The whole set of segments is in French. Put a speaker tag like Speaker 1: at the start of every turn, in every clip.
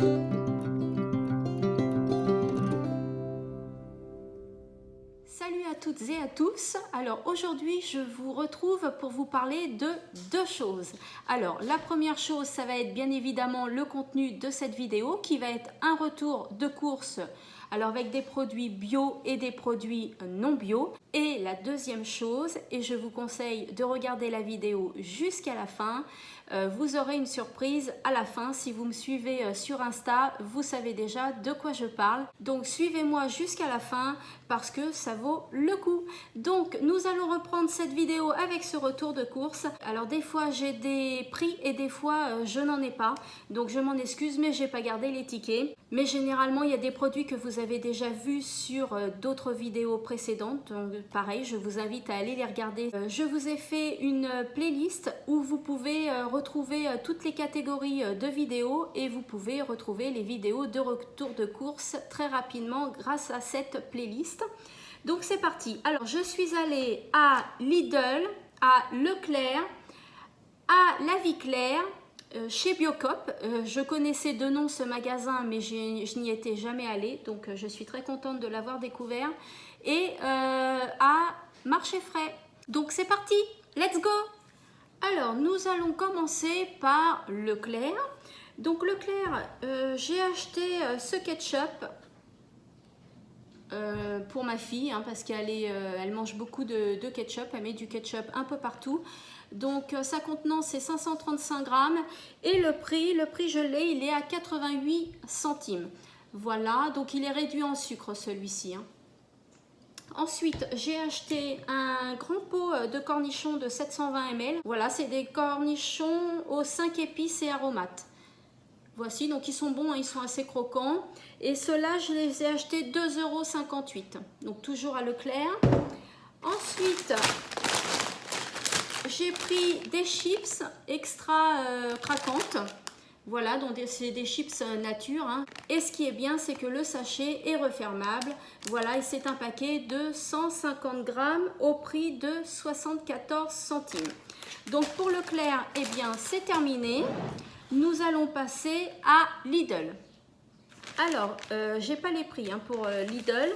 Speaker 1: Salut à toutes et à tous. Alors aujourd'hui je vous retrouve pour vous parler de deux choses. Alors la première chose, ça va être bien évidemment le contenu de cette vidéo qui va être un retour de course, alors avec des produits bio et des produits non bio. Et la deuxième chose, et je vous conseille de regarder la vidéo jusqu'à la fin, vous aurez une surprise à la fin. Si vous me suivez sur Insta, vous savez déjà de quoi je parle. Donc suivez-moi jusqu'à la fin parce que ça vaut le coup. Donc nous allons reprendre cette vidéo avec ce retour de course. Alors des fois j'ai des prix et des fois je n'en ai pas. Donc je m'en excuse, mais j'ai pas gardé les tickets. Mais généralement il y a des produits que vous avez déjà vus sur d'autres vidéos précédentes. Donc pareil, je vous invite à aller les regarder. Je vous ai fait une playlist où vous pouvez retrouver toutes les catégories de vidéos et vous pouvez retrouver les vidéos de retour de course très rapidement grâce à cette playlist. Donc c'est parti. Alors je suis allée à Lidl, à Leclerc, à La Vie Claire, chez Biocoop. Je connaissais de nom ce magasin mais je n'y étais jamais allée, donc je suis très contente de l'avoir découvert. Et à Marché Frais. Donc c'est parti, let's go! Alors nous allons commencer par Leclerc. Donc Leclerc, j'ai acheté ce ketchup pour ma fille parce elle mange beaucoup de ketchup, elle met du ketchup un peu partout. Donc sa contenance est 535 grammes et le prix je l'ai, il est à 88 centimes. Voilà, donc il est réduit en sucre celui-ci. Ensuite, j'ai acheté un grand pot de cornichons de 720 ml. Voilà, c'est des cornichons aux 5 épices et aromates. Voici, donc ils sont bons, ils sont assez croquants. Et ceux-là, je les ai achetés 2,58 €. Donc toujours à Leclerc. Ensuite, j'ai pris des chips extra craquantes. Voilà, donc c'est des chips nature. Et ce qui est bien, c'est que le sachet est refermable. Voilà, et c'est un paquet de 150 grammes au prix de 74 centimes. Donc pour Leclerc, eh bien, c'est terminé. Nous allons passer à Lidl. Alors, j'ai pas les prix pour Lidl.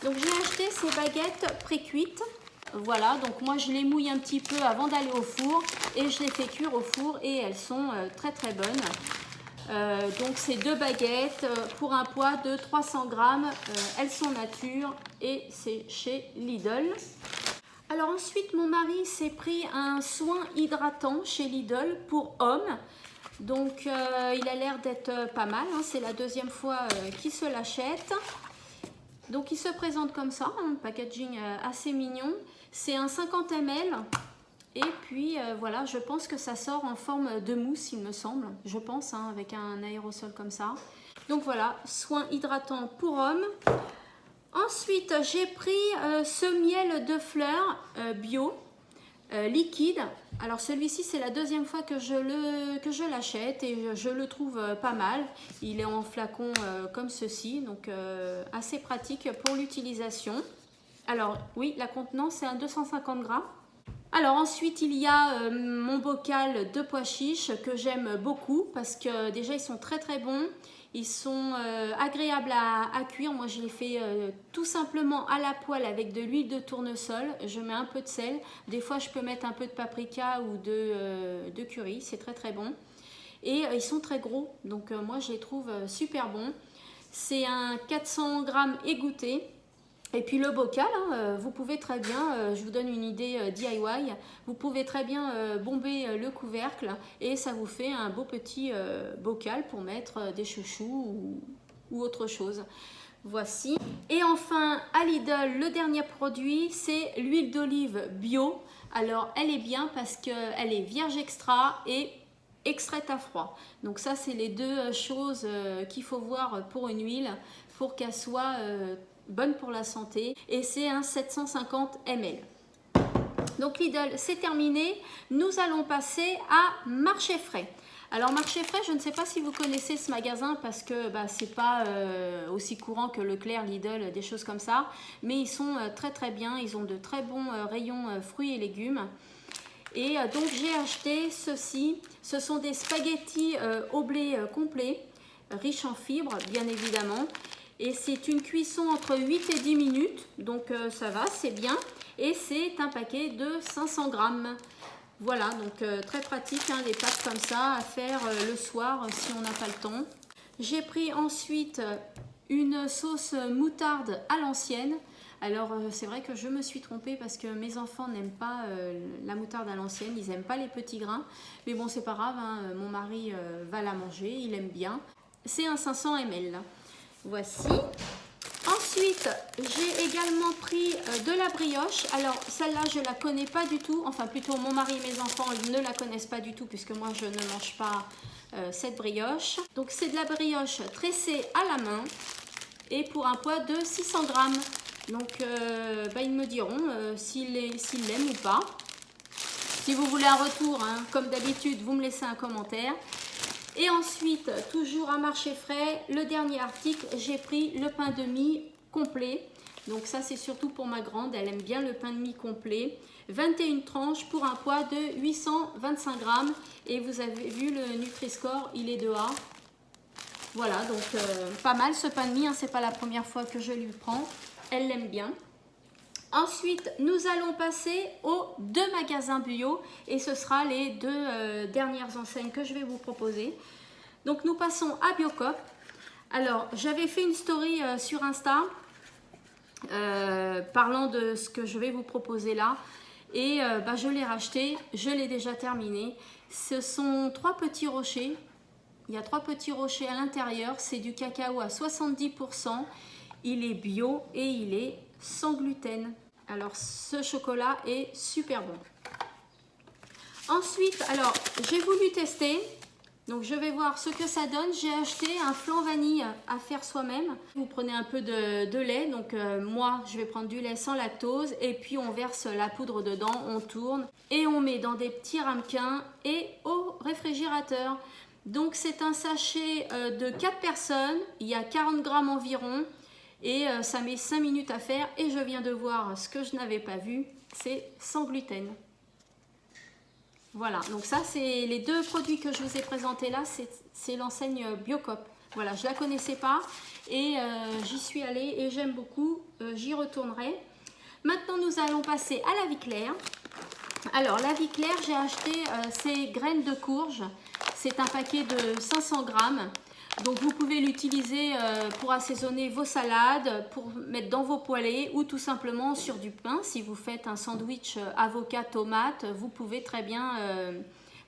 Speaker 1: Donc j'ai acheté ces baguettes pré-cuites. Voilà, donc moi je les mouille un petit peu avant d'aller au four et je les fais cuire au four et elles sont très très bonnes. Donc c'est deux baguettes pour un poids de 300 grammes. Elles sont nature et c'est chez Lidl. Alors ensuite mon mari s'est pris un soin hydratant chez Lidl pour hommes. Donc il a l'air d'être pas mal, c'est la deuxième fois qu'il se l'achète. Donc il se présente comme ça, un packaging assez mignon. C'est un 50 ml et puis voilà, je pense que ça sort en forme de mousse, il me semble. Je pense, avec un aérosol comme ça. Donc voilà, soin hydratant pour hommes. Ensuite, j'ai pris ce miel de fleurs bio liquide. Alors celui-ci, c'est la deuxième fois que je l'achète et je le trouve pas mal. Il est en flacon comme ceci, donc assez pratique pour l'utilisation. Alors oui, la contenance c'est un 250 grammes. Alors ensuite il y a mon bocal de pois chiches que j'aime beaucoup parce que déjà ils sont très très bons. Ils sont agréables à cuire. Moi je les fais tout simplement à la poêle avec de l'huile de tournesol. Je mets un peu de sel. Des fois je peux mettre un peu de paprika ou de curry. C'est très très bon. Et ils sont très gros. Donc moi je les trouve super bons. C'est un 400 grammes égoutté. Et puis le bocal, vous pouvez très bien, je vous donne une idée DIY, vous pouvez très bien bomber le couvercle et ça vous fait un beau petit bocal pour mettre des chouchous ou autre chose. Voici. Et enfin, à Lidl, le dernier produit, c'est l'huile d'olive bio. Alors, elle est bien parce qu'elle est vierge extra et extraite à froid. Donc ça, c'est les deux choses qu'il faut voir pour une huile, pour qu'elle soit bonne pour la santé. Et c'est un 750 ml. Donc Lidl, c'est terminé. Nous allons passer à Marché Frais. Alors Marché Frais, je ne sais pas si vous connaissez ce magasin parce que c'est pas aussi courant que Leclerc, Lidl, des choses comme ça. Mais ils sont très très bien. Ils ont de très bons rayons fruits et légumes. Et donc j'ai acheté ceci. Ce sont des spaghettis au blé complet. riche en fibres, bien évidemment. Et c'est une cuisson entre 8 et 10 minutes, donc ça va, c'est bien. Et c'est un paquet de 500 grammes. Voilà, donc très pratique, hein, des pâtes comme ça à faire le soir si on n'a pas le temps. J'ai pris ensuite une sauce moutarde à l'ancienne. Alors c'est vrai que je me suis trompée parce que mes enfants n'aiment pas la moutarde à l'ancienne, ils n'aiment pas les petits grains. Mais bon, c'est pas grave, hein, mon mari va la manger, il aime bien. C'est un 500 ml là. Voici. Ensuite, j'ai également pris de la brioche. Alors, celle-là, je ne la connais pas du tout. Enfin, plutôt mon mari et mes enfants ne la connaissent pas du tout puisque moi, je ne mange pas cette brioche. Donc, c'est de la brioche tressée à la main et pour un poids de 600 grammes. Donc, ils me diront s'ils l'aiment ou pas. Si vous voulez un retour, hein, comme d'habitude, vous me laissez un commentaire. Et ensuite, toujours à marché frais, le dernier article, j'ai pris le pain de mie complet. Donc ça, c'est surtout pour ma grande, elle aime bien le pain de mie complet. 21 tranches pour un poids de 825 grammes. Et vous avez vu le Nutri-Score, il est de A. Voilà, donc pas mal ce pain de mie, hein, c'est pas la première fois que je lui prends. Elle l'aime bien. Ensuite, nous allons passer aux deux magasins bio et ce sera les deux dernières enseignes que je vais vous proposer. Donc, nous passons à Biocop. Alors, j'avais fait une story sur Insta parlant de ce que je vais vous proposer là et je l'ai racheté, je l'ai déjà terminé. Ce sont 3 petits rochers. Il y a 3 petits rochers à l'intérieur. C'est du cacao à 70%. Il est bio et il est sans gluten. Alors ce chocolat est super bon. Ensuite, alors j'ai voulu tester. Donc je vais voir ce que ça donne. J'ai acheté un flan vanille à faire soi-même. Vous prenez un peu de lait. Donc moi je vais prendre du lait sans lactose. Et puis on verse la poudre dedans. On tourne. Et on met dans des petits ramequins et au réfrigérateur. Donc c'est un sachet de 4 personnes. Il y a 40 grammes environ. Et ça met 5 minutes à faire et je viens de voir ce que je n'avais pas vu, c'est sans gluten. Voilà, donc ça c'est les 2 produits que je vous ai présentés là, c'est l'enseigne Biocop. Voilà, je ne la connaissais pas et j'y suis allée et j'aime beaucoup, j'y retournerai. Maintenant nous allons passer à la vie claire. Alors la vie claire, j'ai acheté ces graines de courge, c'est un paquet de 500 grammes. Donc vous pouvez l'utiliser pour assaisonner vos salades, pour mettre dans vos poêlés ou tout simplement sur du pain. Si vous faites un sandwich avocat tomate, vous pouvez très bien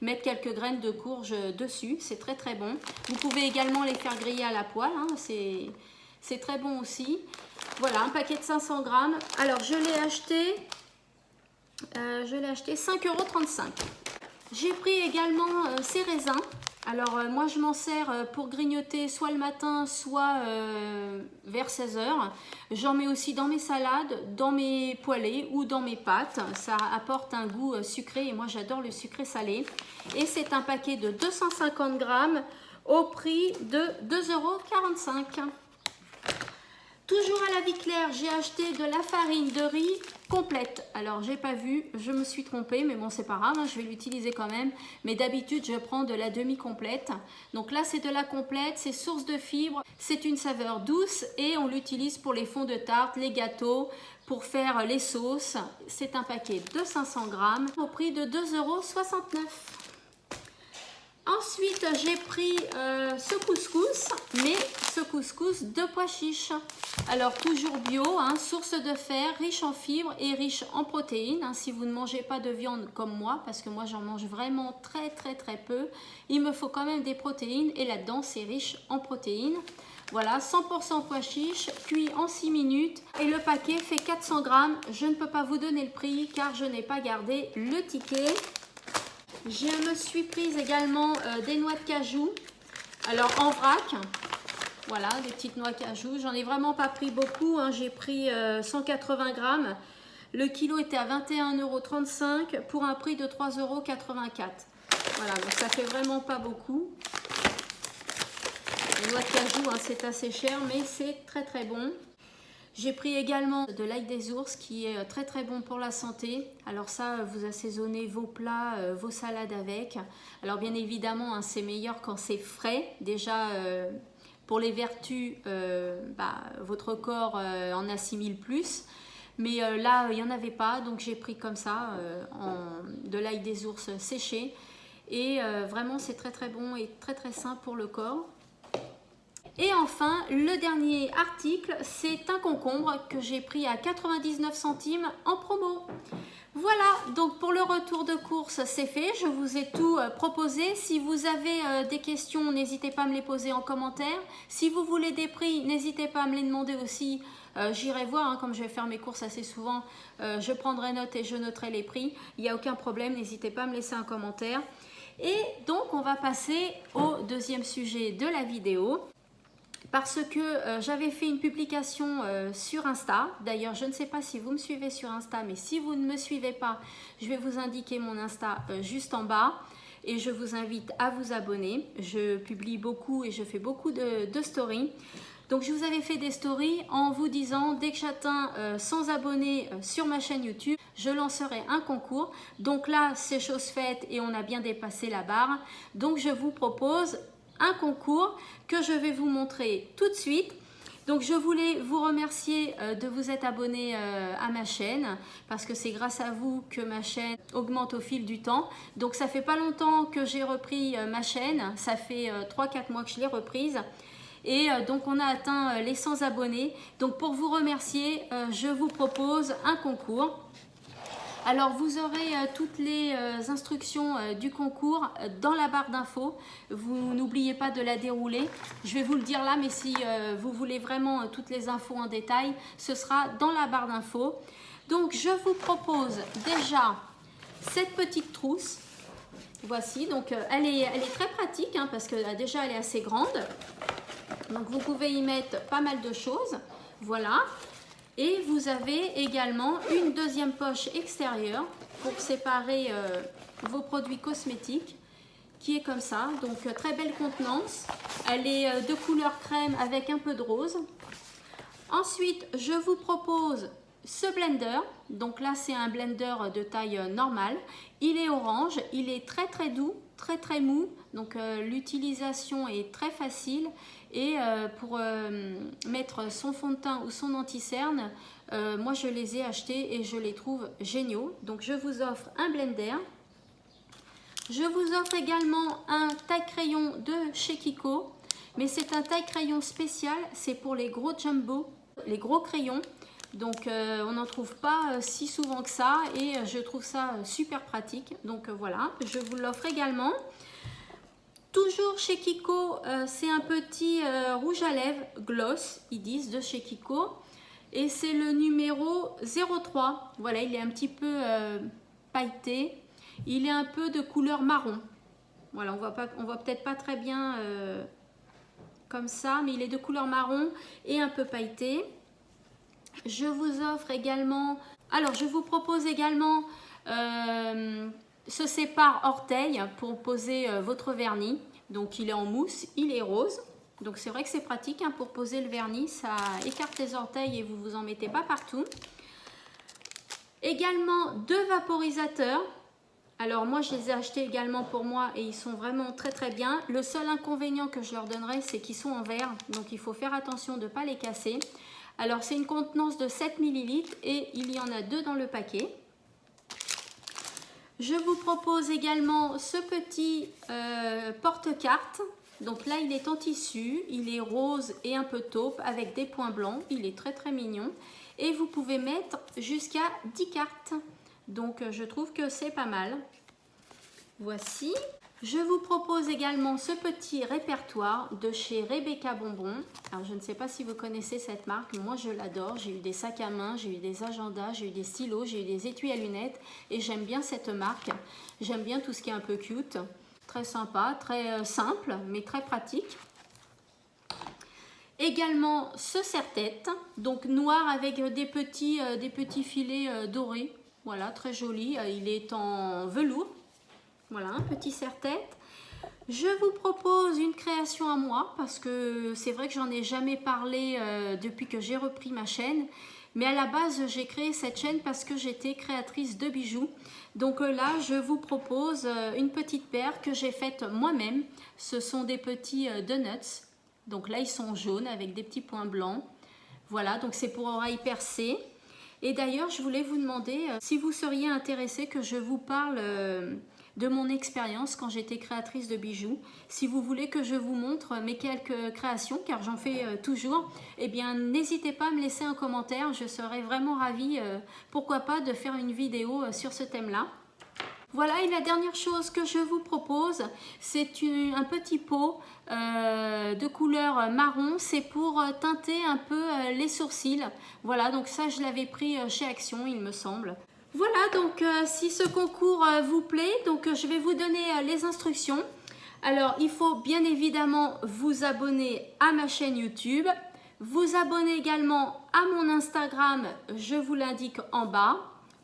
Speaker 1: mettre quelques graines de courge dessus. C'est très très bon. Vous pouvez également les faire griller à la poêle, hein, c'est très bon aussi. Voilà, un paquet de 500 grammes. Alors je l'ai acheté 5,35 €. J'ai pris également ces raisins. Alors moi je m'en sers pour grignoter soit le matin soit vers 16 h. J'en mets aussi dans mes salades, dans mes poêlés ou dans mes pâtes. Ça apporte un goût sucré et moi j'adore le sucré salé. Et c'est un paquet de 250 grammes au prix de 2,45 €. Toujours à la vie claire, j'ai acheté de la farine de riz complète. Alors, j'ai pas vu, je me suis trompée, mais bon, c'est pas grave, hein, je vais l'utiliser quand même. Mais d'habitude, je prends de la demi-complète. Donc là, c'est de la complète, c'est source de fibres, c'est une saveur douce et on l'utilise pour les fonds de tarte, les gâteaux, pour faire les sauces. C'est un paquet de 500 grammes au prix de 2,69 €. Ensuite, j'ai pris ce couscous, mais ce couscous de pois chiches. Alors, toujours bio, hein, source de fer, riche en fibres et riche en protéines. Hein, si vous ne mangez pas de viande comme moi, parce que moi, j'en mange vraiment très peu, il me faut quand même des protéines et là-dedans, c'est riche en protéines. Voilà, 100% pois chiches, cuit en 6 minutes. Et le paquet fait 400 grammes. Je ne peux pas vous donner le prix car je n'ai pas gardé le ticket. Je me suis prise également des noix de cajou, alors en vrac, voilà, des petites noix de cajou. J'en ai vraiment pas pris beaucoup, hein. J'ai pris 180 grammes. Le kilo était à 21,35 € pour un prix de 3,84 €. Voilà, donc ça fait vraiment pas beaucoup. Les noix de cajou, hein, c'est assez cher, mais c'est très bon. J'ai pris également de l'ail des ours qui est très bon pour la santé. Alors ça, vous assaisonnez vos plats, vos salades avec. Alors bien évidemment, hein, c'est meilleur quand c'est frais. Déjà, pour les vertus, votre corps en assimile plus. Mais là, il n'y en avait pas, donc j'ai pris comme ça de l'ail des ours séché. Et vraiment, c'est très très bon et très très sain pour le corps. Et enfin, le dernier article, c'est un concombre que j'ai pris à 99 centimes en promo. Voilà, donc pour le retour de course, c'est fait. Je vous ai tout proposé. Si vous avez des questions, n'hésitez pas à me les poser en commentaire. Si vous voulez des prix, n'hésitez pas à me les demander aussi. J'irai voir, hein, comme je vais faire mes courses assez souvent, je prendrai note et je noterai les prix. Il n'y a aucun problème, n'hésitez pas à me laisser un commentaire. Et donc, on va passer au deuxième sujet de la vidéo. Parce que j'avais fait une publication sur Insta. D'ailleurs, je ne sais pas si vous me suivez sur Insta, mais si vous ne me suivez pas, je vais vous indiquer mon Insta juste en bas. Et je vous invite à vous abonner. Je publie beaucoup et je fais beaucoup de stories. Donc, je vous avais fait des stories en vous disant, dès que j'atteins 100 abonnés sur ma chaîne YouTube, je lancerai un concours. Donc là, c'est chose faite et on a bien dépassé la barre. Donc, je vous propose un concours que je vais vous montrer tout de suite. Donc je voulais vous remercier de vous être abonné à ma chaîne parce que c'est grâce à vous que ma chaîne augmente au fil du temps. Donc ça fait pas longtemps que j'ai repris ma chaîne, ça fait 3-4 mois que je l'ai reprise. Et donc on a atteint les 100 abonnés. Donc pour vous remercier, je vous propose un concours. Alors vous aurez toutes les instructions du concours dans la barre d'infos. Vous n'oubliez pas de la dérouler. Je vais vous le dire là, mais si vous voulez vraiment toutes les infos en détail, ce sera dans la barre d'infos. Donc je vous propose déjà cette petite trousse. Voici, donc elle est très pratique hein, parce que déjà elle est assez grande. Donc vous pouvez y mettre pas mal de choses. Voilà. Et vous avez également une deuxième poche extérieure pour séparer vos produits cosmétiques qui est comme ça. Donc très belle contenance. Elle est de couleur crème avec un peu de rose. Ensuite, je vous propose ce blender. Donc là, c'est un blender de taille normale. Il est orange, il est très très doux, très très mou. Donc l'utilisation est très facile. Et pour mettre son fond de teint ou son anti-cerne, moi je les ai achetés et je les trouve géniaux. Donc je vous offre un blender. Je vous offre également un taille-crayon de chez Kiko. Mais c'est un taille-crayon spécial, c'est pour les gros jumbo, les gros crayons. Donc on n'en trouve pas si souvent que ça et je trouve ça super pratique. Donc voilà, je vous l'offre également. Toujours chez Kiko, c'est un petit rouge à lèvres gloss, ils disent, de chez Kiko. Et c'est le numéro 03. Voilà, il est un petit peu pailleté. Il est un peu de couleur marron. Voilà, on voit peut-être pas très bien comme ça, mais il est de couleur marron et un peu pailleté. Je vous offre également... Alors, je vous propose également... ce sépare orteil pour poser votre vernis. Donc il est en mousse, il est rose. Donc c'est vrai que c'est pratique hein, pour poser le vernis. Ça écarte les orteils et vous vous en mettez pas partout. Également 2 vaporisateurs. Alors moi je les ai achetés également pour moi et ils sont vraiment très très bien. Le seul inconvénient que je leur donnerai, c'est qu'ils sont en verre. Donc il faut faire attention de ne pas les casser. Alors c'est une contenance de 7 ml et il y en a 2 dans le paquet. Je vous propose également ce petit porte-carte. Donc là, il est en tissu, il est rose et un peu taupe avec des points blancs. Il est très très mignon. Et vous pouvez mettre jusqu'à 10 cartes. Donc je trouve que c'est pas mal. Voici. Je vous propose également ce petit répertoire de chez Rebecca Bonbon. Alors je ne sais pas si vous connaissez cette marque, moi je l'adore. J'ai eu des sacs à main, j'ai eu des agendas, j'ai eu des stylos, j'ai eu des étuis à lunettes et j'aime bien cette marque. J'aime bien tout ce qui est un peu cute, très sympa, très simple mais très pratique. Également ce serre-tête, donc noir avec des petits filets dorés. Voilà, très joli, il est en velours. Voilà, un petit serre-tête. Je vous propose une création à moi parce que c'est vrai que j'en ai jamais parlé depuis que j'ai repris ma chaîne. Mais à la base, j'ai créé cette chaîne parce que j'étais créatrice de bijoux. Donc là, je vous propose une petite paire que j'ai faite moi-même. Ce sont des petits donuts. Donc là, ils sont jaunes avec des petits points blancs. Voilà, donc c'est pour oreilles percées. Et d'ailleurs, je voulais vous demander si vous seriez intéressé que je vous parle de mon expérience quand j'étais créatrice de bijoux. Si vous voulez que je vous montre mes quelques créations, car j'en fais toujours, eh bien n'hésitez pas à me laisser un commentaire. Je serais vraiment ravie, pourquoi pas, de faire une vidéo sur ce thème-là. Voilà, et la dernière chose que je vous propose, c'est un petit pot de couleur marron. C'est pour teinter un peu les sourcils. Voilà, donc ça, je l'avais pris chez Action, il me semble. Voilà, donc si ce concours vous plaît, donc je vais vous donner les instructions. Alors, il faut bien évidemment vous abonner à ma chaîne YouTube. Vous abonner également à mon Instagram, je vous l'indique en bas.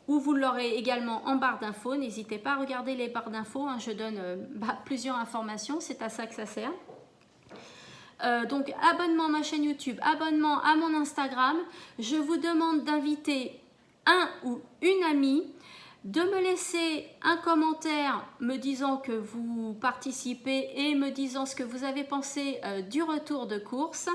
Speaker 1: Ou vous l'aurez également en barre d'infos. N'hésitez pas à regarder les barres d'infos, hein, je donne plusieurs informations, c'est à ça que ça sert. Donc abonnement à ma chaîne YouTube, abonnement à mon Instagram. Je vous demande d'inviter un ou une amie, de me laisser un commentaire me disant que vous participez et me disant ce que vous avez pensé du retour de course.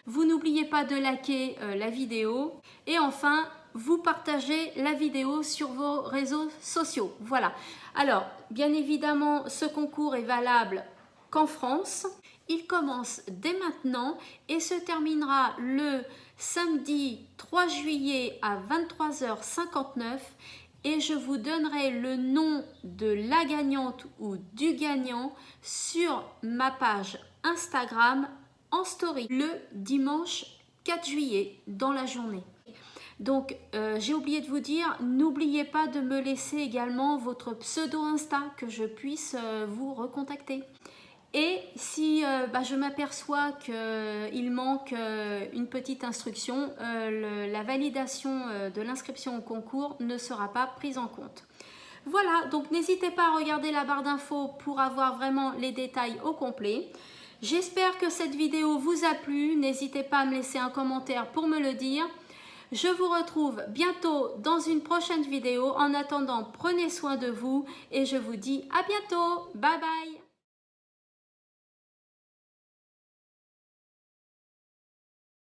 Speaker 1: Vous n'oubliez pas de liker la vidéo et enfin vous partagez la vidéo sur vos réseaux sociaux. Voilà. Alors, bien évidemment, ce concours est valable qu'en France. Il commence dès maintenant et se terminera le samedi 3 juillet à 23h59 et je vous donnerai le nom de la gagnante ou du gagnant sur ma page Instagram en story le dimanche 4 juillet dans la journée. Donc, j'ai oublié de vous dire, n'oubliez pas de me laisser également votre pseudo Insta que je puisse vous recontacter. Et si je m'aperçois qu'il manque une petite instruction, la validation de l'inscription au concours ne sera pas prise en compte. Voilà, donc n'hésitez pas à regarder la barre d'infos pour avoir vraiment les détails au complet. J'espère que cette vidéo vous a plu. N'hésitez pas à me laisser un commentaire pour me le dire. Je vous retrouve bientôt dans une prochaine vidéo. En attendant, prenez soin de vous et je vous dis à bientôt. Bye bye.